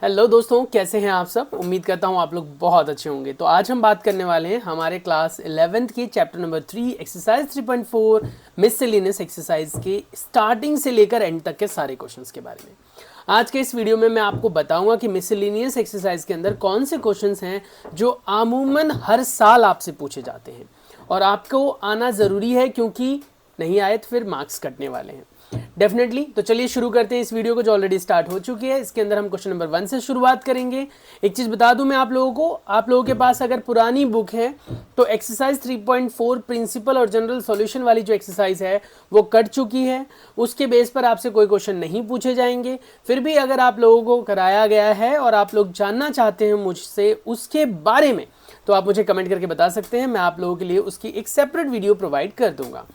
Hello दोस्तों, कैसे हैं आप सब। उम्मीद करता हूँ आप लोग बहुत अच्छे होंगे। तो आज हम बात करने वाले हैं हमारे क्लास 11th की चैप्टर नंबर 3 एक्सरसाइज 3.4 मिससेलेनियस एक्सरसाइज के स्टार्टिंग से लेकर एंड तक के सारे क्वेश्चंस के बारे में। आज के इस वीडियो में मैं आपको बताऊंगा कि मिससेलेनियस एक्सरसाइज के अंदर कौन से क्वेश्चंस हैं जो अमूमन हर साल आपसे पूछे जाते हैं और आपको आना ज़रूरी है, क्योंकि नहीं आए तो फिर मार्क्स कटने वाले हैं डेफिनेटली। तो चलिए शुरू करते हैं इस वीडियो को, जो ऑलरेडी स्टार्ट हो चुकी है। इसके अंदर हम क्वेश्चन नंबर 1 से शुरुआत करेंगे। एक चीज़ बता दूं मैं आप लोगों को, आप लोगों के पास अगर पुरानी बुक है तो एक्सरसाइज 3.4 प्रिंसिपल और जनरल सॉल्यूशन वाली जो एक्सरसाइज है वो कट चुकी है। उसके बेस पर आपसे कोई क्वेश्चन नहीं पूछे जाएंगे। फिर भी अगर आप लोगों को कराया गया है और आप लोग जानना चाहते हैं मुझसे उसके बारे में, तो आप मुझे कमेंट करके बता सकते हैं। मैं आप लोगों के लिए उसकी एक सेपरेट वीडियो प्रोवाइड कर दूंगा।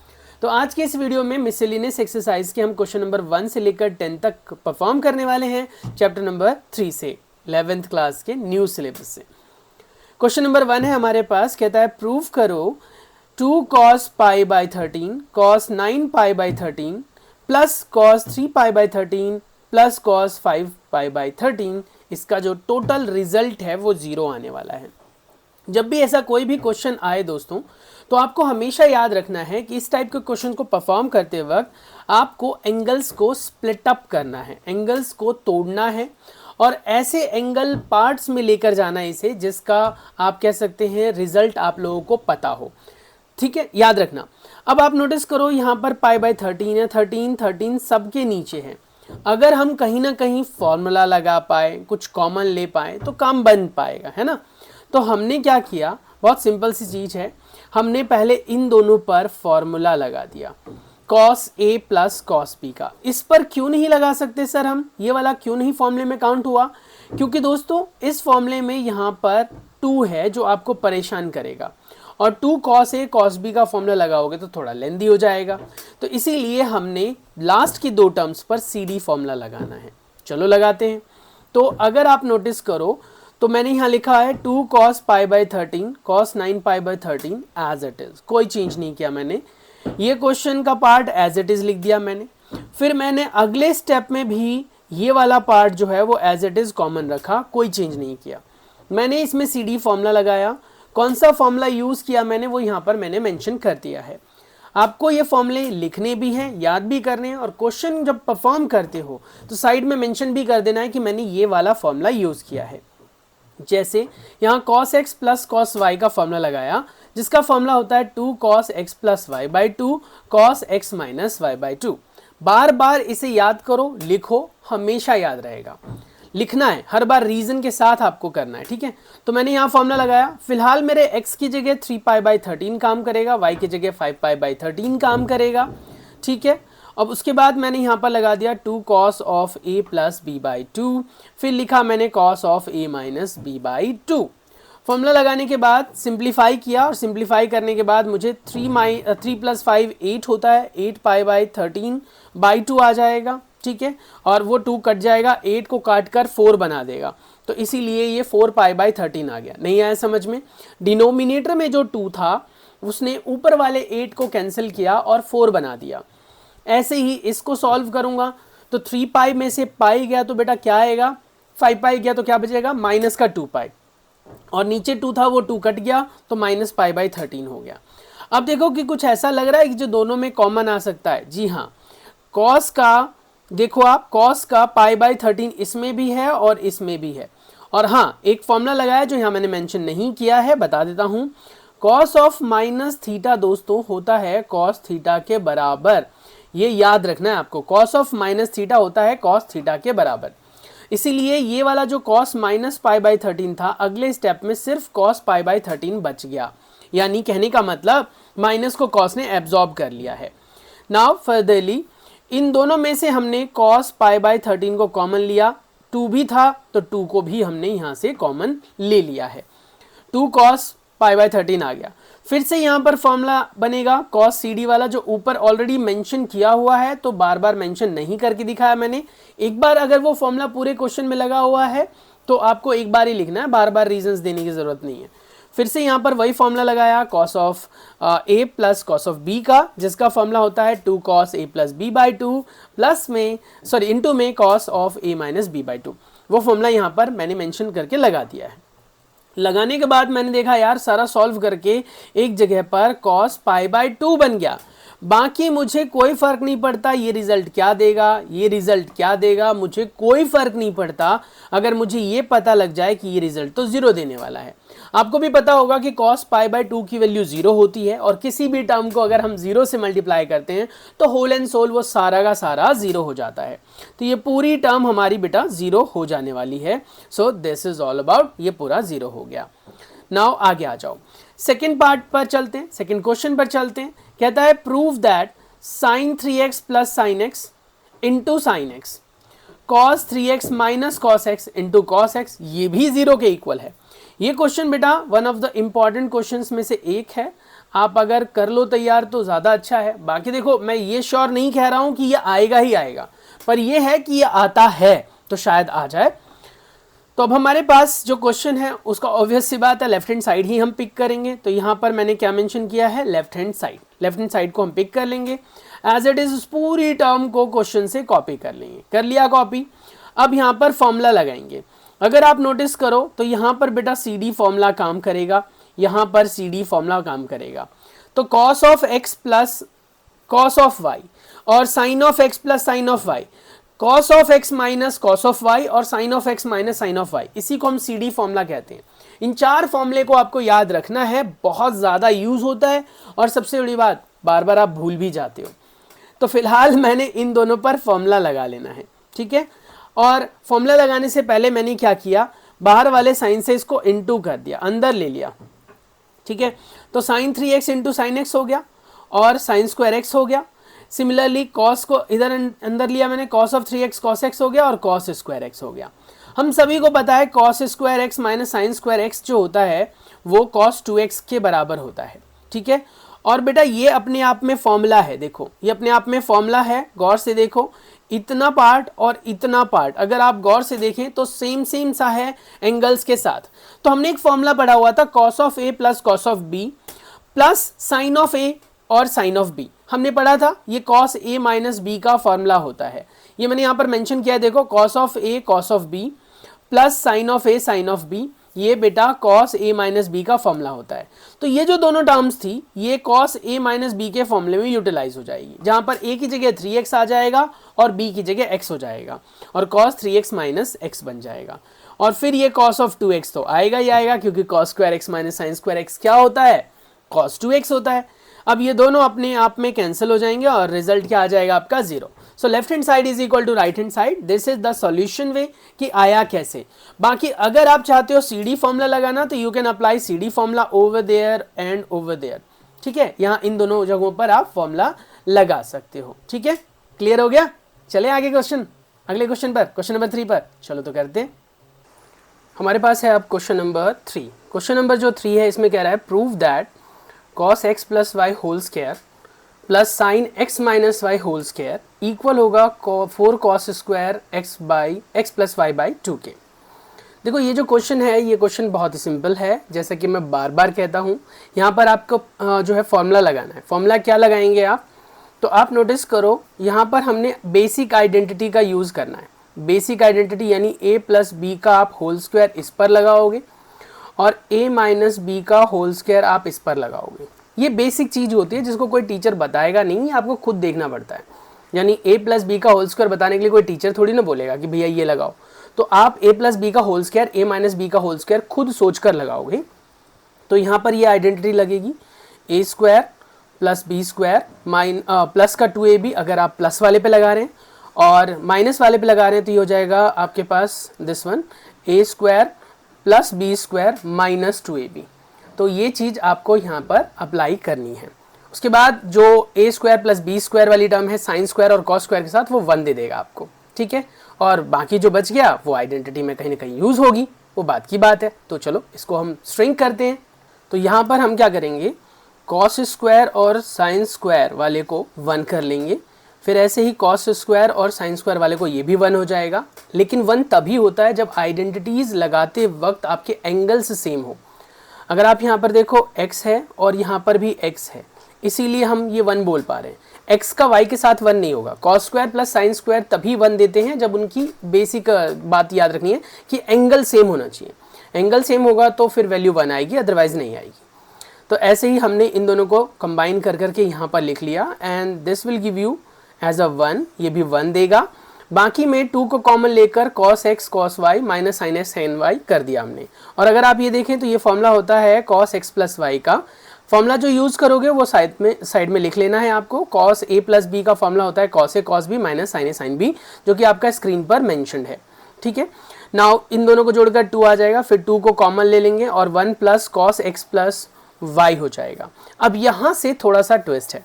तो आज के इस वीडियो में मिससेलेनियस एक्सरसाइज के हम क्वेश्चन नंबर 1 से लेकर 10 तक परफॉर्म करने वाले हैं चैप्टर नंबर 3 से, 11th क्लास के न्यू सिलेबस से। क्वेश्चन नंबर 1 है हमारे पास, कहता है प्रूव करो 2 cos pi by 13 cos 9 pi by 13 plus cos 3 pi by 13 plus cos 5 pi by 13, इसका जो टोटल रिजल्ट है वो 0 आने वाला है। जब भी ऐसा कोई भी क्वेश्चन आए दोस्तों, तो आपको हमेशा याद रखना है कि इस टाइप के क्वेश्चन को परफॉर्म करते वक्त आपको एंगल्स को स्प्लिट अप करना है, एंगल्स को तोड़ना है और ऐसे एंगल पार्ट्स में लेकर जाना है इसे जिसका आप कह सकते हैं रिजल्ट आप लोगों को पता हो। ठीक है, याद रखना। अब आप नोटिस करो यहाँ पर पाई बाई 13 है, 13 सबके नीचे है। अगर हम कहीं ना कहीं फॉर्मूला लगा पाए, कुछ कॉमन ले पाए तो काम बन पाएगा, है ना। तो हमने क्या किया, बहुत सिंपल सी चीज़ है, हमने पहले इन दोनों पर फॉर्मूला लगा दिया cos a plus cos b का। इस पर क्यों नहीं लगा सकते सर हम, ये वाला क्यों नहीं फॉर्मूले में काउंट हुआ? क्योंकि दोस्तों इस फॉर्मूले में यहाँ पर 2 है जो आपको परेशान करेगा और 2 cos a cos b का फॉर्मूला लगाओगे तो थोड़ा लेंदी हो जाएगा। तो इसीलिए हमने लास्ट की 2 टर्म्स पर CD फॉर्मूला लगाना है। चलो लगाते हैं। तो अगर आप नोटिस करो तो मैंने यहाँ लिखा है 2 cos pi by 13 cos 9 pi by 13 as it is, कोई चेंज नहीं किया मैंने। ये क्वेश्चन का पार्ट एज इट इज लिख दिया मैंने। फिर मैंने अगले स्टेप में भी ये वाला पार्ट जो है वो एज इट इज कॉमन रखा, कोई चेंज नहीं किया। मैंने इसमें CD फॉर्मूला लगाया। कौन सा फॉर्मूला यूज किया मैंने वो यहाँ पर मैंने मेंशन कर दिया है। आपको ये फॉर्मूले लिखने भी हैं, याद भी करने हैं, और क्वेश्चन जब परफॉर्म करते हो तो साइड में मेंशन भी कर देना है कि मैंने ये वाला फॉर्मूला यूज किया है। जैसे यहाँ cos x plus cos y का फॉर्मूला लगाया, जिसका फॉर्मूला होता है 2 cos x plus y by 2 cos x minus y by 2। बार बार इसे याद करो, लिखो, हमेशा याद रहेगा। लिखना है हर बार, रीजन के साथ आपको करना है, ठीक है। तो मैंने यहाँ फॉर्मूला लगाया। फिलहाल मेरे x की जगह 3 पाई बाई 13 काम करेगा, y की जगह 5 पाई बाई 13 काम करेगा, ठीक है। अब उसके बाद मैंने यहाँ पर लगा दिया 2 cos of a plus B by 2, फिर लिखा मैंने cos of a minus B by 2। Formula लगाने के बाद सिंप्लीफाई किया और सिंप्लीफाई करने के बाद मुझे 3 प्लस 5 8 होता है, 8 पाई बाई 13 बाई 2 आ जाएगा, ठीक है। और वो 2 कट जाएगा, 8 को काट कर 4 बना देगा, तो इसीलिए ये 4 पाई बाई 13 आ गया। नहीं आया समझ में? डिनोमिनेटर में जो 2 था उसने ऊपर वाले 8 को कैंसिल किया और 4 बना दिया। ऐसे ही इसको सॉल्व करूंगा तो 3 पाई में से पाई गया तो बेटा क्या आएगा, 5 पाई गया तो क्या बचेगा, माइनस का 2 पाई, और नीचे 2 था वो 2 कट गया तो माइनस पाई बाई 13 हो गया। अब देखो कि कुछ ऐसा लग रहा है कि जो दोनों में कॉमन आ सकता है। जी हाँ, कॉस का देखो आप, कॉस का पाई बाई 13 इसमें भी है और इसमें भी है। और हाँ, एक फॉर्मूला लगाया जो यहाँ मैंने मेंशन नहीं किया है, बता देता हूँ। कॉस ऑफ माइनस थीटा दोस्तों होता है कॉस थीटा के बराबर, ये याद रखना है आपको। cos ऑफ माइनस थीटा होता है cos थीटा के बराबर। इसीलिए ये वाला जो cos माइनस पाई बाई 13 था, अगले स्टेप में सिर्फ cos पाई बाई 13 बच गया। यानी कहने का मतलब माइनस को cos ने एब्जॉर्ब कर लिया है। नाउ फर्दरली इन दोनों में से हमने cos पाई बाई 13 को कॉमन लिया, 2 भी था तो 2 को भी हमने यहाँ से कॉमन ले लिया है। 2 cos पाई बाई 13 आ गया। फिर से यहाँ पर फॉर्मूला बनेगा cos CD वाला, जो ऊपर ऑलरेडी मेंशन किया हुआ है, तो बार बार मेंशन नहीं करके दिखाया मैंने। एक बार अगर वो फॉर्मूला पूरे क्वेश्चन में लगा हुआ है तो आपको एक बार ही लिखना है, बार बार रीजंस देने की जरूरत नहीं है। फिर से यहाँ पर वही फॉर्मूला लगाया cos of a plus cos of b का, जिसका फॉर्मूला होता है 2 cos a plus b by 2 plus में इंटू में cos of a minus b by 2। वो फॉर्मूला यहाँ पर मैंने मेंशन करके लगा दिया है। लगाने के बाद मैंने देखा यार सारा सॉल्व करके एक जगह पर cos π/2 बन गया, बाकी मुझे कोई फर्क नहीं पड़ता ये रिजल्ट क्या देगा, ये रिजल्ट क्या देगा, मुझे कोई फर्क नहीं पड़ता अगर मुझे ये पता लग जाए कि ये रिजल्ट तो 0 देने वाला है। आपको भी पता होगा कि cos π/2 की वैल्यू 0 होती है और किसी भी टर्म को अगर हम 0 से मल्टीप्लाई करते हैं तो होल एंड सोल वो सारा का सारा 0 हो जाता है। तो ये पूरी टर्म हमारी बेटा 0 हो जाने वाली है। So this is all about, ये पूरा 0 हो गया। नाउ आगे आ जाओ, सेकेंड पार्ट पर चलते हैं, सेकेंड क्वेश्चन पर चलते हैं। कहता है prove that sin 3x plus sine x into sine x cos 3x minus cos x into cos x ये भी 0 के इक्वल है। ये क्वेश्चन बेटा one of the important questions में से एक है, आप अगर कर लो तैयार तो ज़्यादा अच्छा है। बाकी देखो मैं ये श्योर नहीं कह रहा हूँ कि ये आएगा ही आएगा, पर ये है कि ये आता है तो शायद आ जाए। तो अब हमारे पास जो क्वेश्चन है उसका ऑब्वियस सी बात है लेफ्ट हैंड साइड ही हम पिक करेंगे। तो यहाँ पर मैंने क्या मेंशन किया है, left hand side, left hand side को हम पिक कर लेंगे एज इट इज, उस पूरी टर्म को क्वेश्चन से कॉपी कर लेंगे। कर लिया कॉपी, अब यहाँ पर फॉर्मूला लगाएंगे। अगर आप नोटिस करो तो यहाँ पर बेटा सी डी फॉर्मूला काम करेगा, यहाँ पर सी डी फॉर्मूला काम करेगा। तो cos of x plus cos of y और sin of x plus sin of y, cos of x minus cos of y और sin of x minus sin of y, इसी को हम सी डी फॉर्मूला कहते हैं। इन चार फॉर्मूले को आपको याद रखना है, बहुत ज़्यादा यूज होता है और सबसे बड़ी बात बार बार आप भूल भी जाते हो। तो फिलहाल मैंने इन दोनों पर फॉर्मूला लगा लेना है, ठीक है। और फॉर्मूला लगाने से पहले मैंने क्या किया, बाहर वाले साइन से इसको इनटू कर दिया, अंदर ले लिया, ठीक है। तो sin 3x into sine x हो गया और साइन स्क्वायर एक्स हो गया। सिमिलरली cos को इधर अंदर लिया मैंने, cos of 3x cos x हो गया और cos स्क्वायर x हो गया। हम सभी को पता है cos square x minus sine square x जो होता है वो cos 2x के बराबर होता है, ठीक है। और बेटा ये अपने आप में फॉर्मूला है, देखो ये अपने आप में फॉर्मूला है, गौर से देखो, इतना पार्ट और इतना पार्ट अगर आप गौर से देखें तो सेम सेम सा है एंगल्स के साथ। तो हमने एक फॉर्मूला पढ़ा हुआ था cos of a plus cos of b plus sine of a और साइन ऑफ b, हमने पढ़ा था ये cos a माइनस b का फॉर्मूला होता है। ये मैंने यहाँ पर मेंशन किया है, देखो cos of a cos of b plus sine of a sine of b, ये बेटा cos a माइनस बी का फॉर्मूला होता है। तो ये जो दोनों टर्म्स थी ये cos a माइनस बी के फॉर्मूले में यूटिलाइज हो जाएगी, जहां पर a की जगह 3x आ जाएगा और b की जगह x हो जाएगा और cos 3x माइनस x बन जाएगा। और फिर ये cos ऑफ 2x तो आएगा ही आएगा, क्योंकि cos square x minus sine square x क्या होता है, cos 2x होता है। अब ये दोनों अपने आप में कैंसिल हो जाएंगे और रिजल्ट क्या आ जाएगा आपका 0। So left hand side is equal to right hand side, this is the solution way कि आया कैसे। बाकी अगर आप चाहते हो सी डी फॉर्मूला लगाना तो you can apply C D formula over there and over there, ठीक है। यहाँ इन दोनों जगहों पर आप फॉर्मूला लगा सकते हो, ठीक है। क्लियर हो गया, चले आगे क्वेश्चन, अगले क्वेश्चन पर, क्वेश्चन नंबर 3 पर चलो तो करते हैं। हमारे पास है अब क्वेश्चन नंबर 3। क्वेश्चन नंबर जो 3 है इसमें कह रहा है prove that cos x plus y whole square plus sine x minus y whole square equal होगा 4 cos square x plus y by 2 के। देखो ये जो क्वेश्चन है ये क्वेश्चन बहुत ही सिंपल है, जैसा कि मैं बार बार कहता हूँ। यहाँ पर आपको जो है फॉर्मूला लगाना है। फॉर्मूला क्या लगाएंगे आप, तो आप नोटिस करो यहाँ पर हमने बेसिक आइडेंटिटी का यूज़ करना है। बेसिक आइडेंटिटी यानी a प्लस बी का आप होल स्क्वायर इस पर लगाओगे और a माइनस बी का होल स्क्वायर आप इस पर लगाओगे। ये बेसिक चीज़ होती है जिसको कोई टीचर बताएगा नहीं, आपको खुद देखना पड़ता है। यानी a प्लस बी का होल स्क्वायर बताने के लिए कोई टीचर थोड़ी ना बोलेगा कि भैया ये लगाओ, तो आप a प्लस बी का whole square a minus b का होल स्क्वायर खुद सोच कर लगाओगे। तो यहाँ पर ये आइडेंटिटी लगेगी a square plus B square plus का 2ab अगर आप प्लस वाले पे लगा रहे हैं और माइनस वाले पे लगा रहे हैं तो ये हो जाएगा आपके पास this one a square plus B square minus 2ab। तो ये चीज़ आपको यहाँ पर अप्लाई करनी है। उसके बाद जो a square plus B square वाली टर्म है साइन स्क्वायर और कॉस स्क्वायर के साथ वो 1 दे देगा आपको, ठीक है। और बाकी जो बच गया वो आइडेंटिटी में कहीं ना कहीं यूज़ होगी, वो बात की बात है। तो चलो इसको हम स्ट्रिंग करते हैं। तो यहाँ पर हम क्या करेंगे, कॉस स्क्वायर और साइन स्क्वायर वाले को 1 कर लेंगे, फिर ऐसे ही कॉस स्क्वायर और साइन स्क्वायर वाले को ये भी 1 हो जाएगा। लेकिन 1 तभी होता है जब आइडेंटिटीज़ लगाते वक्त आपके एंगल्स सेम हो। अगर आप यहाँ पर देखो x है और यहाँ पर भी x है, इसीलिए हम ये 1 बोल पा रहे हैं। x का y के साथ 1 नहीं होगा। cos square plus sine square तभी 1 देते हैं जब उनकी बेसिक बात याद रखनी है कि एंगल सेम होना चाहिए। एंगल सेम होगा तो फिर वैल्यू 1 आएगी, अदरवाइज नहीं आएगी। तो ऐसे ही हमने इन दोनों को कंबाइन कर करके यहाँ पर लिख लिया and this will give you as a 1, ये भी 1 देगा। बाकी में 2 को कॉमन लेकर cos x cos y minus sine x sin y कर दिया हमने। और अगर आप ये देखें तो ये फॉर्मूला होता है cos x प्लस y का। फॉर्मूला जो यूज़ करोगे वो साइड में लिख लेना है आपको। cos a प्लस b का फॉर्मूला होता है cos a cos b minus sin a sin b, जो कि आपका स्क्रीन पर मेंशन्ड है। ठीक है, नाउ इन दोनों को जोड़कर 2 आ जाएगा, फिर 2 को कॉमन ले लेंगे और 1 plus cos x plus y हो जाएगा। अब यहाँ से थोड़ा सा ट्विस्ट है,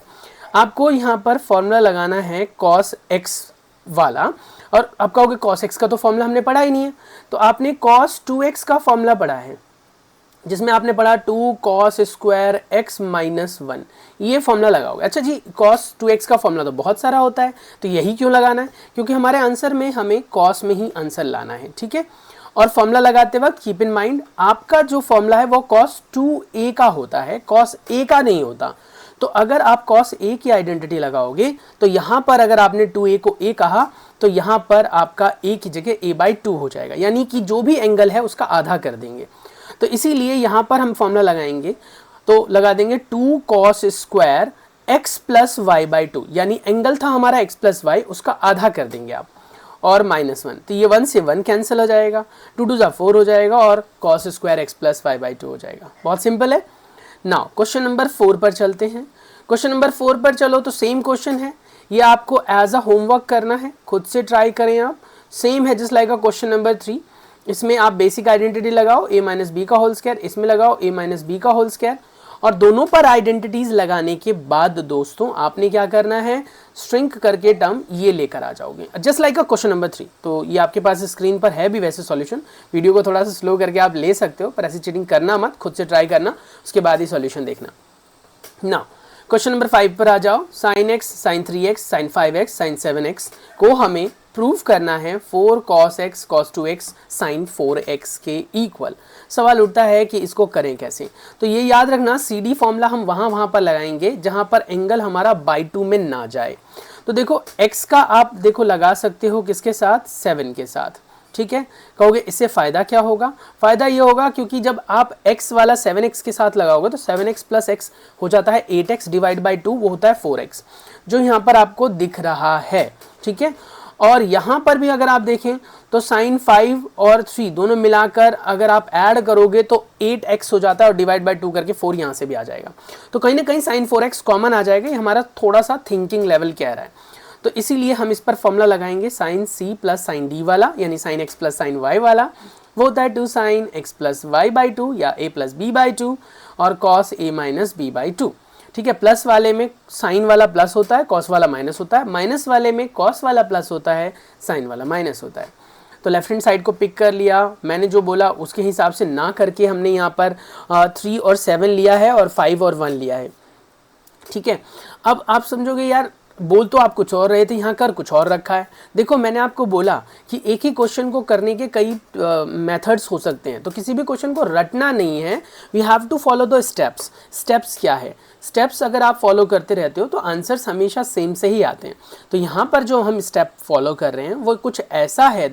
आपको यहाँ पर फॉर्मूला लगाना है cos x वाला। और आप कहोगे cos x का तो फॉर्मूला हमने पढ़ा ही नहीं है, तो आपने cos 2x का फॉर्मूला पढ़ा है, जिसमें आपने पढ़ा 2 cos स्क्वायर x माइनस 1, ये फॉर्मूला लगाओगे। अच्छा जी, cos 2x का फॉर्मूला तो बहुत सारा होता है, तो यही क्यों लगाना है? क्योंकि हमारे आंसर में हमें cos में ही आंसर लाना है। ठीक है, और फॉर्मूला लगाते वक्त कीप इन माइंड आपका जो फॉर्मूला है वो cos 2a का होता है, cos a का नहीं होता। तो अगर आप cos a की आइडेंटिटी लगाओगे तो यहाँ पर अगर आपने 2a को a कहा तो यहाँ पर आपका a की जगह a/2 हो जाएगा, यानी कि जो भी एंगल है उसका आधा कर देंगे। तो इसीलिए यहाँ पर हम फॉर्मूला लगाएंगे, तो लगा देंगे 2 cos square x plus y/2, यानी एंगल था हमारा x प्लस y, उसका आधा कर देंगे आप, और माइनस 1, तो ये 1 से 1 कैंसिल हो जाएगा, 2 2 4 हो जाएगा और cos square x plus y/2 हो जाएगा। बहुत सिंपल है। नाउ क्वेश्चन नंबर 4 पर चलते हैं। क्वेश्चन नंबर 4 पर चलो तो सेम क्वेश्चन है, ये आपको एज अ होमवर्क करना है, खुद से ट्राई करें आप। सेम है just like a question number 3। इसमें आप बेसिक आइडेंटिटी लगाओ a माइनस बी का होल स्क्वायर, इसमें लगाओ a माइनस बी का होल स्क्वायर, और दोनों पर आइडेंटिटीज लगाने के बाद दोस्तों आपने क्या करना है, श्रिंक करके टर्म ये लेकर आ जाओगे just like a question number 3। तो ये आपके पास स्क्रीन पर है भी वैसे सॉल्यूशन, वीडियो को थोड़ा सा स्लो करके आप ले सकते हो, पर ऐसी चीटिंग करना मत, खुद से ट्राई करना, उसके बाद ही सॉल्यूशन देखना। ना क्वेश्चन नंबर 5 पर आ जाओ। sin x sin 3x sin 5x sin 7x को हमें प्रूव करना है 4 cos x cos 2x sin 4x के इक्वल। सवाल उठता है कि इसको करें कैसे, तो ये याद रखना CD फॉर्मूला हम वहाँ पर लगाएंगे जहाँ पर एंगल हमारा बाई 2 में ना जाए। तो देखो x का आप देखो लगा सकते हो किसके साथ, 7 के साथ। ठीक है, कहोगे इससे फ़ायदा क्या होगा? फ़ायदा ये होगा क्योंकि जब आप x वाला 7x के साथ लगाओगे तो 7x प्लस x हो जाता है 8x डिवाइड बाई 2, वो होता है 4x, जो यहाँ पर आपको दिख रहा है। ठीक है, और यहाँ पर भी अगर आप देखें तो sin 5 और 3 दोनों मिलाकर अगर आप ऐड करोगे तो 8x हो जाता है और डिवाइड बाई 2 करके 4 यहाँ से भी आ जाएगा। तो कहीं ना कहीं sin 4x कॉमन आ जाएगा, ये हमारा थोड़ा सा थिंकिंग लेवल कह रहा है। तो इसीलिए हम इस पर फॉर्मूला लगाएंगे sin c plus sin d वाला, यानी sin x plus sin y वाला, वो होता है 2 sin x प्लस y/2 या a प्लस b/2 और cos a माइनस b/2। ठीक है, प्लस वाले में साइन वाला प्लस होता है, कॉस वाला माइनस होता है, माइनस वाले में कॉस वाला प्लस होता है, साइन वाला माइनस होता है। तो लेफ्ट हैंड साइड को पिक कर लिया, मैंने जो बोला उसके हिसाब से ना करके हमने यहाँ पर 3 और 7 लिया है और 5 और 1 लिया है। ठीक है, अब आप समझोगे यार बोल तो आप कुछ और रहे थे, यहाँ कर कुछ और रखा है। देखो मैंने आपको बोला कि एक ही क्वेश्चन को करने के कई मेथड्स हो सकते हैं, तो किसी भी क्वेश्चन को रटना नहीं है, we have to follow the steps. Steps क्या है? स्टेप्स अगर आप फॉलो करते रहते हो तो आंसर्स हमेशा सेम से ही आते हैं। तो यहाँ पर जो हम स्टेप फॉलो कर रहे हैं वो कुछ ऐसा है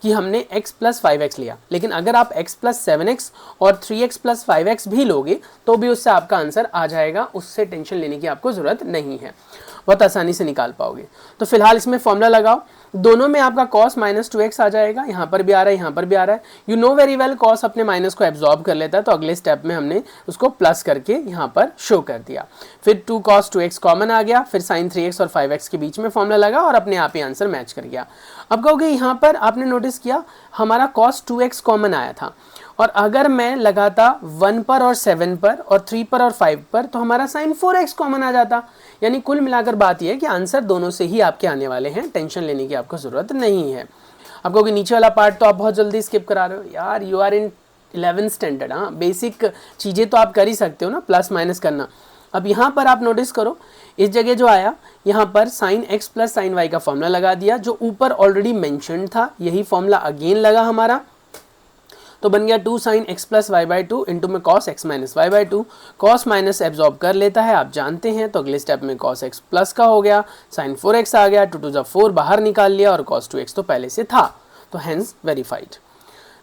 कि हमने x प्लस 5x लिया, लेकिन अगर आप x प्लस 7x और 3x प्लस 5x भी लोगे तो भी उससे आपका आंसर आ जाएगा, उससे टेंशन लेने की आपको ज़रूरत नहीं है, बहुत आसानी से निकाल पाओगे। तो फिलहाल इसमें फॉर्मूला लगाओ, दोनों में आपका cos माइनस 2x आ जाएगा, यहाँ पर भी आ रहा है, यहाँ पर भी आ रहा है। You know very well cos अपने माइनस को एब्जॉर्ब कर लेता है, तो अगले स्टेप में हमने उसको प्लस करके यहाँ पर शो कर दिया। फिर 2 cos 2x कॉमन आ गया, फिर sin 3x और 5x के बीच में फॉर्मूला लगा और अपने आप ही आंसर मैच कर गया। अब कहोगे यहाँ पर आपने नोटिस किया हमारा cos 2x कॉमन आया था, और अगर मैं लगाता 1 पर और 7 पर और 3 पर और 5 पर तो हमारा sin 4x कॉमन आ जाता। यानी कुल मिलाकर बात यह है कि आंसर दोनों से ही आपके आने वाले हैं, टेंशन लेने की आपको ज़रूरत नहीं है। अब कहोगे नीचे वाला पार्ट तो आप बहुत जल्दी स्किप करा रहे हो यार, you are in 11th standard. हाँ, बेसिक चीज़ें तो आप कर ही सकते हो ना, प्लस माइनस करना। अब यहाँ पर आप नोटिस करो, इस जगह जो आया यहाँ पर sin x plus sin y का फॉर्मूला लगा दिया, जो ऊपर ऑलरेडी मेंशन था, यही फॉर्मूला अगेन लगा हमारा। तो बन गया 2 sin x plus y by two into में cos x minus y by two. Cos minus absorb कर लेता है, आप जानते हैं, तो अगले स्टेप में cos x प्लस का हो गया, sin 4x आ गया, 2 टू 4 बाहर निकाल लिया और cos 2x तो पहले से था, तो hence verified.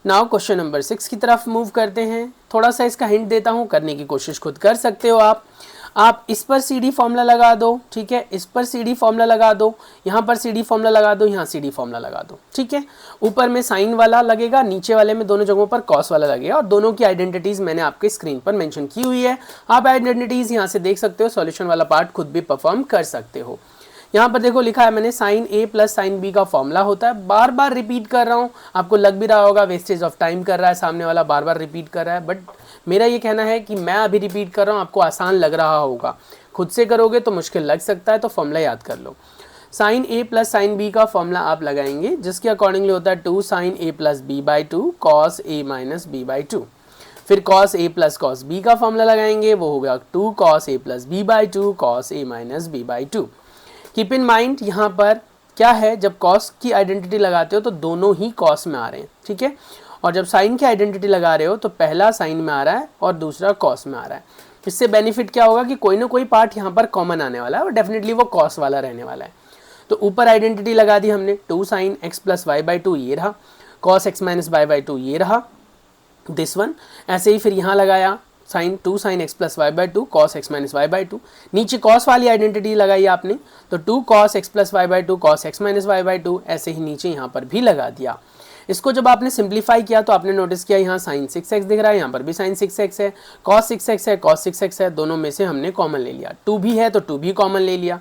Now question number 6 की तरफ मूव करते हैं। थोड़ा सा इसका हिंट देता हूँ, करने की कोशिश खुद कर सकते हो आप इस पर सी डी फॉर्मूला लगा दो, ठीक है, इस पर सी डी फॉर्मूला लगा दो, यहाँ पर सी डी फॉर्मूला लगा दो, यहाँ सी डी फॉर्मूला लगा दो, ठीक है। ऊपर में साइन वाला लगेगा, नीचे वाले में दोनों जगहों पर कॉस वाला लगेगा, और दोनों की आइडेंटिटीज मैंने आपके स्क्रीन पर मेंशन की हुई है। आप आइडेंटिटीज यहाँ से देख सकते हो, सॉल्यूशन वाला पार्ट खुद भी परफॉर्म कर सकते हो। यहाँ पर देखो लिखा है मैंने sign A plus sine B का फॉर्मूला होता है, बार बार रिपीट कर रहा हूँ, आपको लग भी रहा होगा वेस्टेज ऑफ टाइम कर रहा है, सामने वाला बार बार रिपीट कर रहा है, बट मेरा ये कहना है कि मैं अभी रिपीट कर रहा हूँ, आपको आसान लग रहा होगा, खुद से करोगे तो मुश्किल लग सकता है, तो फॉर्मूला याद कर लो। Sine A plus sine B का फॉर्मूला आप लगाएंगे, जिसके अकॉर्डिंगली होता है 2 sine A plus B by two cos A minus B by two. फिर cos A plus cos B का फॉर्मूला लगाएंगे, वो होगा 2 cos A plus B by two cos A minus B by two. Keep in mind यहाँ पर क्या है, जब कॉस की आइडेंटिटी लगाते हो तो दोनों ही कॉस में आ रहे हैं, ठीक है, और जब साइन की आइडेंटिटी लगा रहे हो तो पहला साइन में आ रहा है और दूसरा कॉस में आ रहा है। इससे बेनिफिट क्या होगा कि कोई ना कोई पार्ट यहाँ पर कॉमन आने वाला है और डेफिनेटली वो कॉस वाला रहने वाला है। तो ऊपर आइडेंटिटी लगा दी हमने, 2 sine x plus y by two ये रहा, cos x minus y by two ये रहा, दिस वन। ऐसे ही फिर यहाँ लगाया sine 2 sine x plus y by two cos x minus y by two, नीचे कॉस वाली आइडेंटिटी लगाई आपने, तो 2 cos x plus y by two cos x minus y by two, ऐसे ही नीचे यहाँ पर भी लगा दिया। इसको जब आपने सिंप्लीफाई किया तो आपने नोटिस किया यहाँ साइन 6x दिख रहा है, यहाँ पर भी साइन 6x है, कॉस 6x है, कॉस 6x है, दोनों में से हमने कॉमन ले लिया, 2 भी है तो 2 भी कॉमन ले लिया।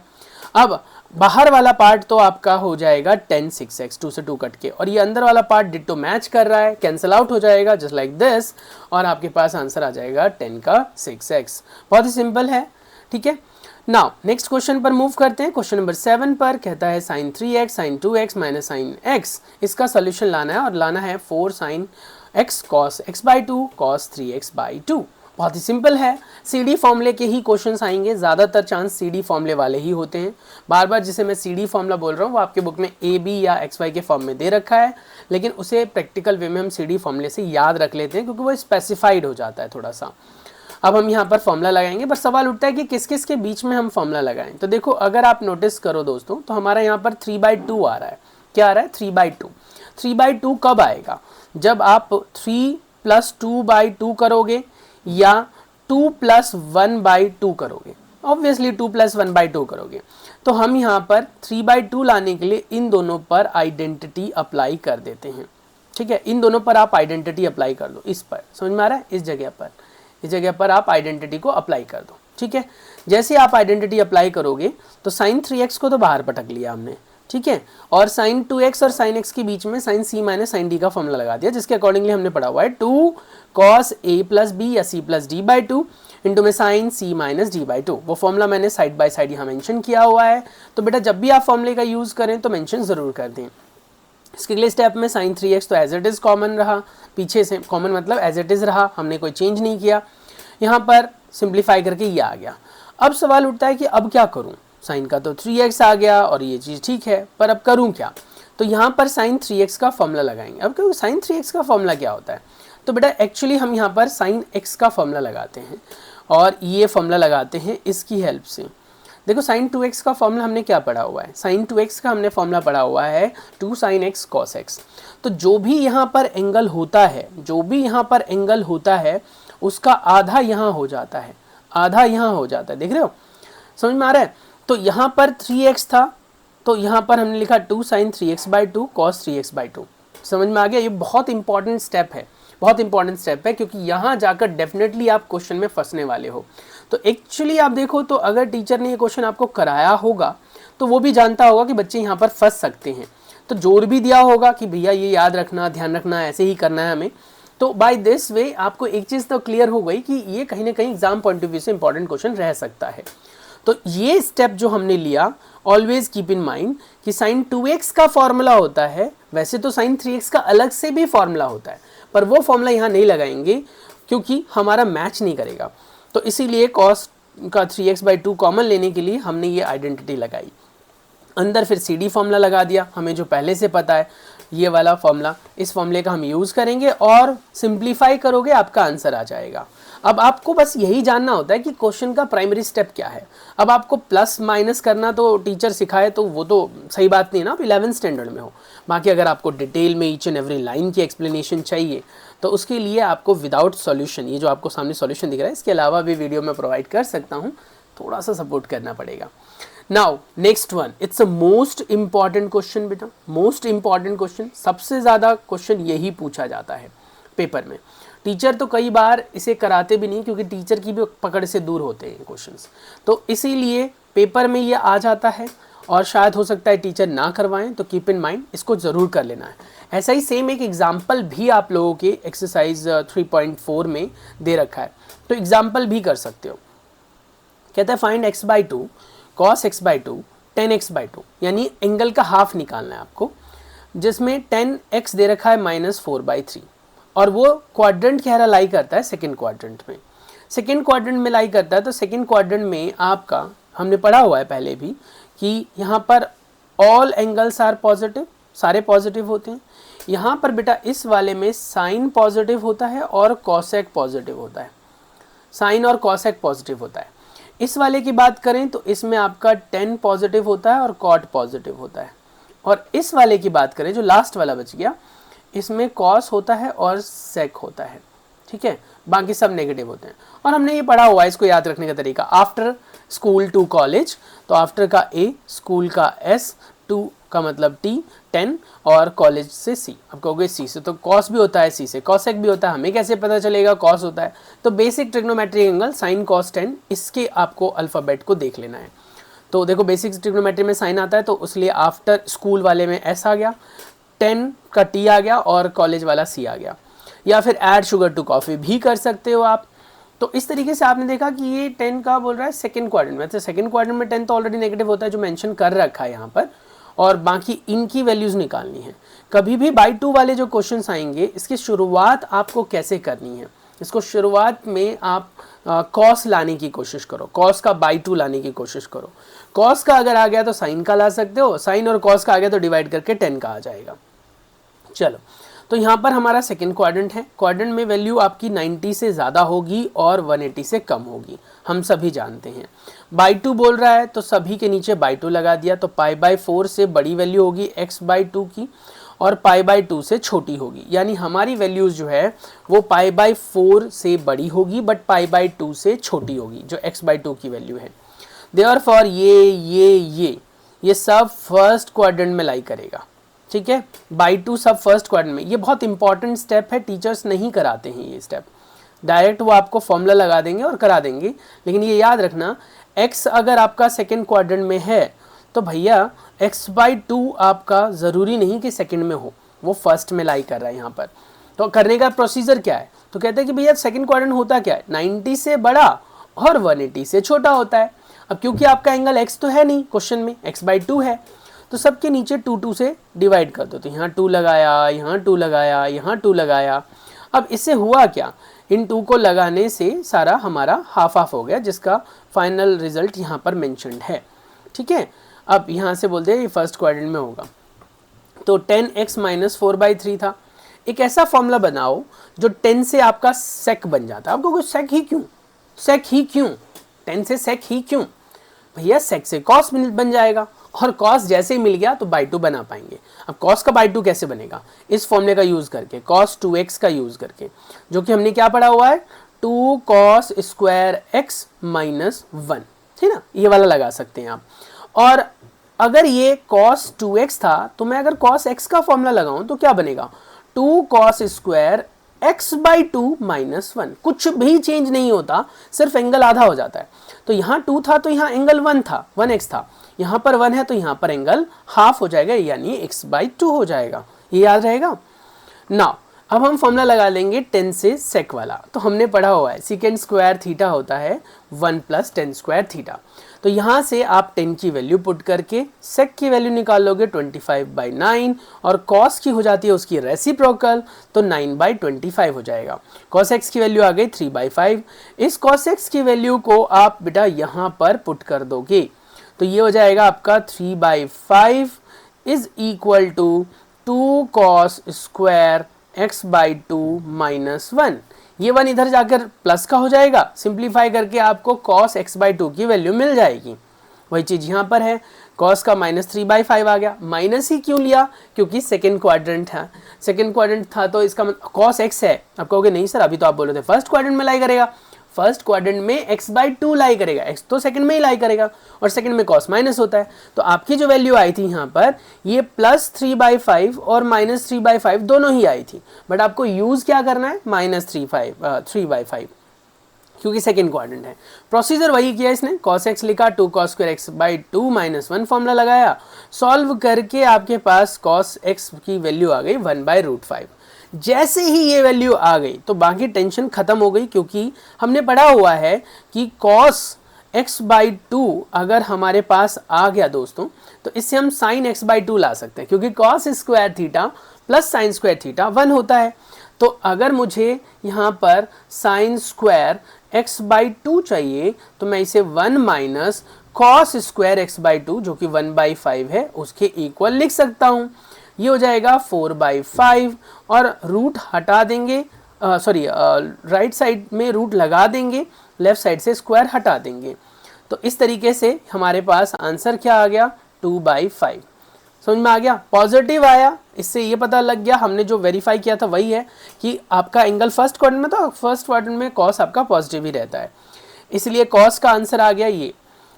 अब बाहर वाला पार्ट तो आपका हो जाएगा 10 6x, 2 से 2 कट के, और ये अंदर वाला पार्ट डिट्टो मैच कर रहा है, कैंसिल आउट हो जाएगा जस्ट लाइक दिस, और आपके पास आंसर आ जाएगा 10 का 6x। बहुत ही सिंपल है, ठीक है। नाउ नेक्स्ट क्वेश्चन पर मूव करते हैं। क्वेश्चन नंबर 7 पर कहता है sine 3x sine 2x minus sine x, इसका सोल्यूशन लाना है, और लाना है 4 sine x cos x by two cos 3x by two. बहुत ही सिंपल है, सी डी फॉर्मूले के ही क्वेश्चंस आएंगे, ज़्यादातर चांस सी डी फॉर्मूले वाले ही होते हैं। बार बार जिसे मैं सी डी फॉर्मूला बोल रहा हूँ वो आपके बुक में ए बी या एक्स वाई के फॉर्म में दे रखा है, लेकिन उसे प्रैक्टिकल वे में हम सी डी फॉर्मूले से याद रख लेते हैं क्योंकि वो स्पेसिफाइड हो जाता है थोड़ा सा। अब हम यहाँ पर फॉर्मूला लगाएंगे, बस सवाल उठता है कि किस किस के बीच में हम फॉर्मूला लगाएं। तो देखो अगर आप नोटिस करो दोस्तों, तो हमारा यहाँ पर 3/2 आ रहा है। क्या आ रहा है? 3/2। 3/2 कब आएगा? जब आप 3 + 2/2 करोगे या 2 + 1/2 करोगे। ऑब्वियसली 2 + 1/2 करोगे। तो हम यहाँ पर 3/2 लाने के लिए इन दोनों पर आइडेंटिटी अप्लाई कर देते हैं। ठीक है, इन दोनों पर आप आइडेंटिटी अप्लाई कर दो। इस पर समझ में आ रहा है? इस जगह पर आप आइडेंटिटी को अप्लाई कर दो। ठीक है, जैसे आप आइडेंटिटी अप्लाई करोगे तो sin 3x को तो बाहर पटक लिया हमने। ठीक है, और sin 2x और sin x के बीच में sin c - sin d का फॉर्मूला लगा दिया, जिसके अकॉर्डिंगली हमने पढ़ा हुआ है 2 cos a + b या c + d/2 इंटू में sin c - d/2। वो फॉर्मूला मैंने साइड बाय साइड यहाँ मेंशन किया हुआ है। तो बेटा जब भी आप फॉर्मूले का यूज़ करें तो मेंशन ज़रूर कर दें। इसके अगले स्टेप में sin 3x तो एज इट इज़ कॉमन रहा, पीछे से कॉमन मतलब एज इट इज़ रहा, हमने कोई चेंज नहीं किया। यहाँ पर सिंप्लीफाई करके ये आ गया। अब सवाल उठता है कि अब क्या करूँ? साइन का तो 3x आ गया और ये चीज़ ठीक है, पर अब करूँ क्या? तो यहाँ पर sin 3x का फॉर्मूला लगाएंगे। अब क्योंकि sin 3x का फॉर्मूला क्या होता है? तो बेटा एक्चुअली हम यहाँ पर sin x का फॉर्मूला लगाते हैं और ये फॉर्मूला लगाते हैं इसकी हेल्प से। देखो sin 2x का फॉर्मूला हमने क्या पढ़ा हुआ है? sin 2x का हमने फॉर्मूला पढ़ा हुआ है 2 sin x cos x। तो जो भी यहाँ पर एंगल होता है, उसका आधा यहाँ हो जाता है, आधा यहाँ हो जाता है। देख रहे हो? समझ में आ रहा है? तो यहाँ पर 3x था, तो यहाँ पर हमने लिखा 2 sin 3x/2 cos 3x/2। समझ में आ गया? ये बहुत इंपॉर्टेंट स्टेप है, क्योंकि यहाँ जाकर डेफिनेटली आप क्वेश्चन में फंसने वाले हो। तो एक्चुअली आप देखो तो अगर टीचर ने ये क्वेश्चन आपको कराया होगा तो वो भी जानता होगा कि बच्चे यहाँ पर फंस सकते हैं, तो जोर भी दिया होगा कि भैया ये याद रखना, ध्यान रखना, ऐसे ही करना है हमें। तो बाय दिस वे आपको एक चीज़ तो क्लियर हो गई कि ये कहीं ना कहीं एग्जाम पॉइंट ऑफ व्यू से इंपॉर्टेंट क्वेश्चन रह सकता है। तो ये स्टेप जो हमने लिया, ऑलवेज कीप इन माइंड कि sin 2x का फॉर्मूला होता है, वैसे तो sin 3x का अलग से भी फॉर्मूला होता है, पर वो फॉर्मूला यहाँ नहीं लगाएंगे क्योंकि हमारा मैच नहीं करेगा। तो इसीलिए cos का 3x/2 कॉमन लेने के लिए हमने ये आइडेंटिटी लगाई। अंदर फिर सी डी फॉर्मूला लगा दिया, हमें जो पहले से पता है ये वाला फॉर्मूला, इस फॉर्मूले का हम यूज़ करेंगे और सिंप्लीफाई करोगे आपका आंसर आ जाएगा। अब आपको बस यही जानना होता है कि क्वेश्चन का प्राइमरी स्टेप क्या है। अब आपको प्लस माइनस करना तो टीचर सिखाए तो वो तो सही बात नहीं है ना, आप 11th स्टैंडर्ड में हो। बाकी अगर आपको डिटेल में ईच एंड एवरी लाइन की एक्सप्लेनेशन चाहिए तो उसके लिए आपको विदाउट सॉल्यूशन, ये जो आपको सामने सॉल्यूशन दिख रहा है इसके अलावा भी वीडियो में प्रोवाइड कर सकता हूँ, थोड़ा सा सपोर्ट करना पड़ेगा। Now next one, it's a most important question बेटा, मोस्ट इंपॉर्टेंट क्वेश्चन, सबसे ज़्यादा क्वेश्चन यही पूछा जाता है पेपर में। टीचर तो कई बार इसे कराते भी नहीं क्योंकि टीचर की भी पकड़ से दूर होते हैं क्वेश्चंस, तो इसीलिए पेपर में ये आ जाता है और शायद हो सकता है टीचर ना करवाएं, तो कीप इन माइंड इसको ज़रूर कर लेना है। ऐसा ही सेम एक एग्जाम्पल भी आप लोगों के एक्सरसाइज 3.4 में दे रखा है, तो एग्जाम्पल भी कर सकते हो। कहता है find x/2 cos x/2 tan x/2, यानी एंगल का हाफ निकालना है आपको, जिसमें tan x दे रखा है -4/3 और वो क्वाड्रेंट कह रहा लाई करता है सेकंड क्वाड्रेंट में। सेकंड क्वाड्रेंट में लाई करता है तो सेकंड क्वाड्रेंट में आपका हमने पढ़ा हुआ है पहले भी कि यहाँ पर ऑल एंगल्स आर पॉजिटिव, सारे पॉजिटिव होते हैं। यहाँ पर बेटा इस वाले में साइन पॉजिटिव होता है और कॉसेक पॉजिटिव होता है, साइन और कॉसेक पॉजिटिव होता है। इस वाले की बात करें तो इसमें आपका tan पॉजिटिव होता है और कॉट पॉजिटिव होता है। और इस वाले की बात करें जो लास्ट वाला बच गया, इसमें कॉस होता है और सेक होता है, ठीक है, बाकी सब नेगेटिव होते हैं। और हमने ये पढ़ा हुआ है, इसको याद रखने का तरीका, आफ्टर स्कूल टू कॉलेज, तो आफ्टर का ए, स्कूल का एस, टू का मतलब टी, 10 और कॉलेज से सी। अब कहोगे सी से तो कॉस भी होता है, सी से कॉसेक भी होता है, हमें कैसे पता चलेगा कॉस होता है? तो basic trigonometry angle sine cos 10, इसके आपको अल्फ़ाबेट को देख लेना है। तो देखो बेसिक ट्रिग्नोमेट्री में साइन आता है तो उसलिए आफ्टर स्कूल वाले में एस आ गया, 10 का टी आ गया और कॉलेज वाला सी आ गया। या फिर ऐड शुगर टू कॉफ़ी भी कर सकते हो आप। तो इस तरीके से आपने देखा कि ये 10 का बोल रहा है सेकंड क्वाड्रेंट में, तो सेकंड क्वाड्रेंट में 10 तो ऑलरेडी नेगेटिव होता है जो मेंशन कर रखा है यहाँ पर, और बाकी इनकी वैल्यूज़ निकालनी है। कभी भी बाई 2 वाले जो क्वेश्चंस आएंगे इसकी शुरुआत आपको कैसे करनी है, इसको शुरुआत में आप कॉस लाने की कोशिश करो, कॉस का बाई 2 लाने की कोशिश करो। कॉस का अगर आ गया तो साइन का ला सकते हो, साइन और कॉस का आ गया तो डिवाइड करके 10 का आ जाएगा। चलो, तो यहाँ पर हमारा सेकंड क्वाड्रेंट है, क्वाड्रेंट में वैल्यू आपकी 90 से ज़्यादा होगी और 180 से कम होगी, हम सभी जानते हैं। बाई 2 बोल रहा है तो सभी के नीचे बाई 2 लगा दिया, तो π/4 से बड़ी वैल्यू होगी x/2 की और π/2 से छोटी होगी, यानी हमारी वैल्यूज़ जो है वो π/4 से बड़ी होगी बट π/2 से छोटी होगी, जो x/2 की वैल्यू है। देयरफॉर ये सब फर्स्ट क्वाड्रेंट में लाई करेगा, ठीक है, बाई 2 सब फर्स्ट क्वाड्रेंट में। ये बहुत इंपॉर्टेंट स्टेप है, टीचर्स नहीं कराते हैं ये स्टेप, डायरेक्ट वो आपको फॉर्मूला लगा देंगे और करा देंगे। लेकिन ये याद रखना, x अगर आपका सेकंड क्वाड्रेंट में है तो भैया x/2 आपका ज़रूरी नहीं कि सेकंड में हो, वो फर्स्ट में लाई कर रहा है यहाँ पर। तो करने का प्रोसीजर क्या है, तो कहते हैं कि भैया सेकंड क्वाड्रेंट होता क्या है, 90 से बड़ा और 180 से छोटा होता है। अब क्योंकि आपका एंगल x तो है नहीं क्वेश्चन में, x/2 है, तो सबके नीचे 2 से डिवाइड कर दो, तो यहाँ 2 लगाया, यहाँ 2 लगाया, यहाँ 2 लगाया। अब इससे हुआ क्या, इन 2 को लगाने से सारा हमारा हाफ हाफ हो गया, जिसका फाइनल रिजल्ट यहाँ पर मेंशन्ड है, ठीक है। अब यहाँ से बोलते हैं ये फर्स्ट क्वाड्रेंट में होगा, तो 10x - 4/3 था। एक ऐसा फॉर्मूला बनाओ जो 10 से आपका सेक बन जाता है। आपको कोई सेक ही क्यों, सेक ही क्यों, 10 से सेक ही क्यों, भैया सेक से कॉस बन जाएगा, और कॉस जैसे ही मिल गया तो बाई 2 बना पाएंगे। अब कॉस का बाई 2 कैसे बनेगा, इस फॉर्मूले का यूज़ करके, cos 2x का यूज़ करके, जो कि हमने क्या पढ़ा हुआ है, 2 cos स्क्वायर x - 1, ठीक ना, ये वाला लगा सकते हैं आप। और अगर ये cos 2x था तो मैं अगर cos x का फॉर्मूला लगाऊं तो क्या बनेगा, 2 cos स्क्वायर x/2 - 1, कुछ भी चेंज नहीं होता, सिर्फ एंगल आधा हो जाता है। तो यहाँ 2 था तो यहाँ एंगल 1 था, 1x था, यहाँ पर 1 है तो यहाँ पर एंगल हाफ हो जाएगा, यानी x/2 हो जाएगा, ये याद रहेगा ना। अब हम फॉर्मूला लगा लेंगे 10 से सेक वाला, तो हमने पढ़ा हुआ है सेकेंड स्क्वायर थीटा होता है 1 + 10 स्क्वायर थीटा। तो यहाँ से आप 10 की वैल्यू पुट करके सेक की वैल्यू निकाल लोगे 25/9, और कॉस की हो जाती है उसकी रेसिप्रोकल, तो 9/25 हो जाएगा। कॉस एक्स की वैल्यू आ गई 3/5। इस कॉस एक्स की वैल्यू को आप बेटा यहाँ पर पुट कर दोगे, तो ये हो जाएगा आपका 3/5 is equal to 2 cos square x by 2 minus 1। ये 1 इधर जाकर प्लस का हो जाएगा, सिंप्लीफाई करके आपको cos x बाई 2 की वैल्यू मिल जाएगी। वही चीज़ यहाँ पर है, cos का -3/5 आ गया। माइनस ही क्यों लिया? क्योंकि सेकेंड क्वाड्रेंट है, सेकेंड क्वाड्रेंट था तो इसका cos x है। आप कहोगे नहीं सर अभी तो आप बोल रहे थे फर्स्ट क्वाड्रेंट में लाई करेगा। फर्स्ट क्वाड्रेंट में x बाई 2 लाई करेगा, x तो सेकंड में ही लाई करेगा और सेकंड में cos माइनस होता है। तो आपकी जो वैल्यू आई थी यहाँ पर ये +3/5 और -3/5 दोनों ही आई थी, बट आपको यूज क्या करना है -3/5 क्योंकि सेकेंड क्वाड्रेंट है। प्रोसीजर वही किया इसने, cos x लिखा, 2 cos square x by 2 minus 1 formula लगाया, सॉल्व करके आपके पास cos x की वैल्यू आ गई 1/√5। जैसे ही ये वैल्यू आ गई तो बाकी टेंशन खत्म हो गई, क्योंकि हमने पढ़ा हुआ है कि cos x बाई 2 अगर हमारे पास आ गया दोस्तों तो इससे हम sin x बाई 2 ला सकते हैं, क्योंकि cos square theta plus sin square theta 1 होता है। तो अगर मुझे यहाँ पर sin स्क्वायर x बाई 2 चाहिए तो मैं इसे 1 minus cos square x by 2 जो कि 1/5 है उसके इक्वल लिख सकता हूँ। ये हो जाएगा 4/5 और रूट हटा देंगे, सॉरी राइट साइड में रूट लगा देंगे, लेफ्ट साइड से स्क्वायर हटा देंगे। तो इस तरीके से हमारे पास आंसर क्या आ गया 2/5। समझ में आ गया, पॉजिटिव आया। इससे ये पता लग गया हमने जो वेरीफाई किया था वही है कि आपका एंगल फर्स्ट क्वाड्रेंट में था, फर्स्ट क्वाड्रेंट में कॉस आपका पॉजिटिव ही रहता है, इसलिए कॉस का आंसर आ गया ये।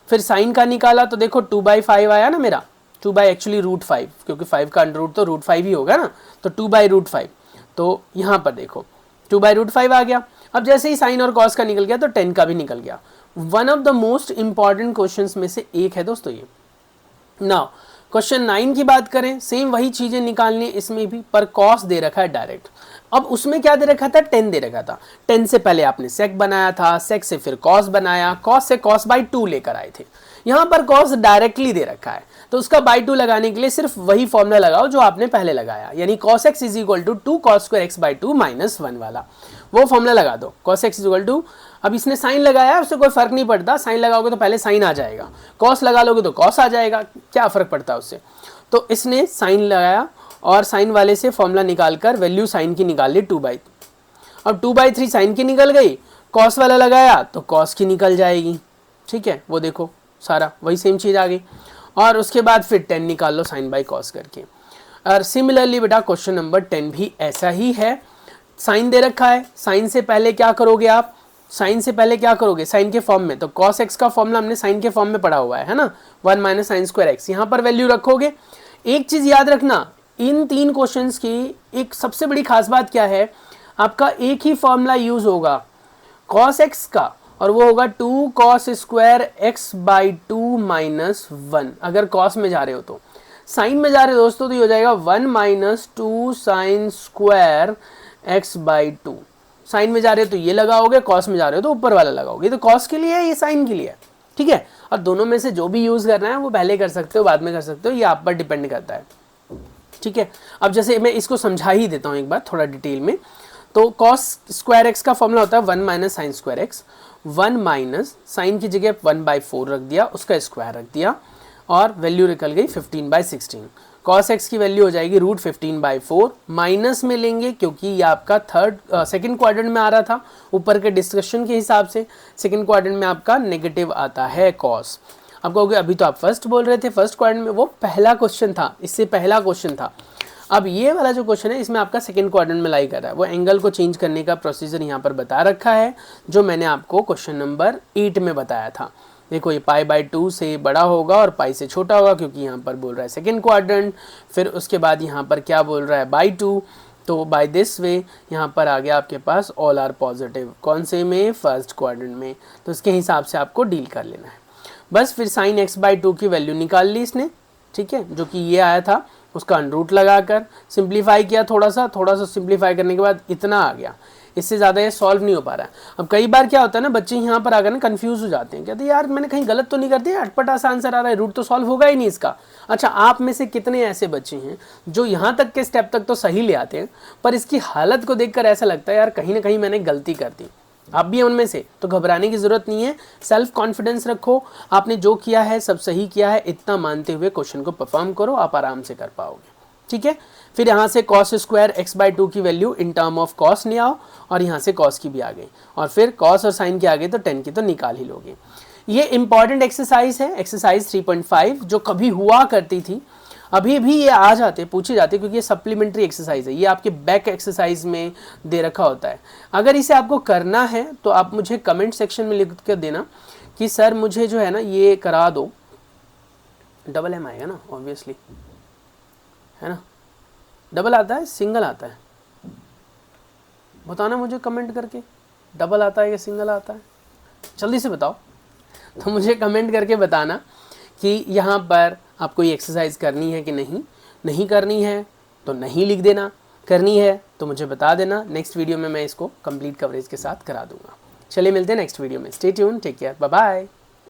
फिर साइन का निकाला तो देखो 2/5 आया ना मेरा, 2 बाई एक्चुअली √5 क्योंकि 5 का अंडर रूट तो √5 ही होगा ना, तो 2/√5। तो यहाँ पर देखो 2/√5 आ गया। अब जैसे ही साइन और कॉस का निकल गया तो 10 का भी निकल गया। One of the most important questions में से एक है दोस्तों ये। नाउ क्वेश्चन 9 की बात करें, सेम वही चीजें निकालनी है इसमें भी, पर कॉस दे रखा है डायरेक्ट। अब उसमें क्या दे रखा था, 10 दे रखा था। 10 से पहले आपने सेक बनाया था, सेक से फिर कॉस बनाया, कॉस से कॉस बाई 2 लेकर आए थे। यहाँ पर कॉस डायरेक्टली दे रखा है तो उसका बाई 2 लगाने के लिए सिर्फ वही फॉर्मूला लगाओ जो आपने पहले लगाया, यानी cos x is equal to 2 cos square x by 2 minus 1 वाला वो फॉर्मूला लगा दो। cos x is equal to, अब इसने साइन लगाया उससे कोई फर्क नहीं पड़ता, साइन लगाओगे तो पहले साइन आ जाएगा, cos लगा लोगे तो cos आ जाएगा, क्या फर्क पड़ता है उससे। तो इसने साइन लगाया और साइन वाले से फॉर्मूला निकालकर वैल्यू साइन की निकाल ली 2/3। अब 2/3 साइन की निकल गई, cos वाला लगाया तो cos की निकल जाएगी, ठीक है, वो देखो सारा वही सेम चीज़ आ गई। और उसके बाद फिर 10 निकाल लो साइन बाई कॉस करके। और सिमिलरली बेटा क्वेश्चन नंबर 10 भी ऐसा ही है, साइन दे रखा है, साइन से पहले क्या करोगे आप, साइन से पहले क्या करोगे साइन के फॉर्म में, तो cos x का फॉर्मूला हमने साइन के फॉर्म में पढ़ा हुआ है ना, 1 माइनस साइन स्क्वायर x, यहाँ पर वैल्यू रखोगे। एक चीज़ याद रखना, इन 3 क्वेश्चंस की एक सबसे बड़ी खास बात क्या है, आपका एक ही फॉर्मूला यूज होगा cos x का, और वो होगा 2 cos square x by 2 minus 1। अगर cos में जा रहे हो तो, साइन में जा रहे हो दोस्तों तो ये हो जाएगा 1 minus 2 sine square x by 2। Sine में जा रहे हो तो ये लगाओगे, cos में जा रहे हो तो ऊपर वाला लगाओगे। तो cos के लिए है, ये साइन के लिए है, ठीक है। और दोनों में से जो भी यूज करना है वो पहले कर सकते हो, बाद में कर सकते हो, ये आप पर डिपेंड करता है, ठीक है। अब जैसे मैं इसको समझा ही देता हूँ एक बार थोड़ा डिटेल में। तो cos स्क्वायर x का फॉर्मूला होता है 1 minus sine square x, 1 minus sine की जगह 1/4 रख दिया, उसका स्क्वायर रख दिया और वैल्यू निकल गई 15/16। cos x की वैल्यू हो जाएगी √15/4, माइनस में लेंगे क्योंकि ये आपका सेकंड क्वाड्रेंट में आ रहा था, ऊपर के डिस्कशन के हिसाब से सेकंड क्वाड्रेंट में आपका नेगेटिव आता है cos। आप कहोगे अभी तो आप फर्स्ट बोल रहे थे, फर्स्ट क्वाड्रेंट में वो पहला क्वेश्चन था, इससे पहला क्वेश्चन था। अब ये वाला जो क्वेश्चन है इसमें आपका सेकंड क्वाड्रेंट में लाई कर रहा है, वो एंगल को चेंज करने का प्रोसीजर यहाँ पर बता रखा है जो मैंने आपको क्वेश्चन नंबर 8 में बताया था। देखो ये π/2 से बड़ा होगा और पाई से छोटा होगा, क्योंकि यहाँ पर बोल रहा है सेकंड क्वाड्रेंट। फिर उसके बाद यहाँ पर क्या बोल रहा है /2, तो बाय दिस वे यहाँ पर आ गया आपके पास ऑल आर पॉजिटिव, कौन से में, फर्स्ट क्वाड्रेंट में। तो इसके हिसाब से आपको डील कर लेना है बस। फिर साइन x/2 की वैल्यू निकाल ली इसने, ठीक है, जो कि ये आया था, उसका अंडरूट लगाकर सिंप्लीफाई किया, थोड़ा सा सिंप्लीफाई करने के बाद इतना आ गया, इससे ज़्यादा ये सॉल्व नहीं हो पा रहा है। अब कई बार क्या होता है ना, बच्चे यहाँ पर आकर ना कंफ्यूज हो जाते हैं, कहते हैं यार मैंने कहीं गलत तो नहीं कर दिया, अटपटा सा आंसर आ रहा है, रूट तो सॉल्व होगा ही नहीं इसका। अच्छा, आप में से कितने ऐसे बच्चे हैं जो यहाँ तक के स्टेप तक तो सही ले आते हैं, पर इसकी हालत को देखकर ऐसा लगता है यार कहीं ना कहीं मैंने गलती कर दी। आप भी हैं उनमें से, तो घबराने की ज़रूरत नहीं है, सेल्फ कॉन्फिडेंस रखो, आपने जो किया है सब सही किया है, इतना मानते हुए क्वेश्चन को परफॉर्म करो, आप आराम से कर पाओगे, ठीक है। फिर यहाँ से cos square X by two की value in term of cos ले आओ और यहाँ से cos की भी आ गई और फिर cos और sin के आगे तो tan की तो निकाल ही लोगे। ये इंपॉर्टेंट एक्सरसाइज है, एक्सरसाइज 3.5 जो कभी हुआ करती थी, अभी भी ये आ जाते पूछे जाते क्योंकि ये सप्लीमेंट्री एक्सरसाइज है, ये आपके बैक एक्सरसाइज में दे रखा होता है। अगर इसे आपको करना है तो आप मुझे कमेंट सेक्शन में लिख कर देना कि सर मुझे जो है ना ये करा दो। डबल एम आएगा ना ऑब्वियसली, है ना? डबल आता है सिंगल आता है? बताना मुझे कमेंट करके, डबल आता है या सिंगल आता है, जल्दी से बताओ। तो मुझे कमेंट करके बताना कि यहाँ पर आपको ये एक्सरसाइज करनी है कि नहीं करनी है तो नहीं लिख देना, करनी है तो मुझे बता देना। नेक्स्ट वीडियो में मैं इसको कंप्लीट कवरेज के साथ करा दूंगा। चलिए मिलते हैं नेक्स्ट वीडियो में। Stay tune, take care, bye bye.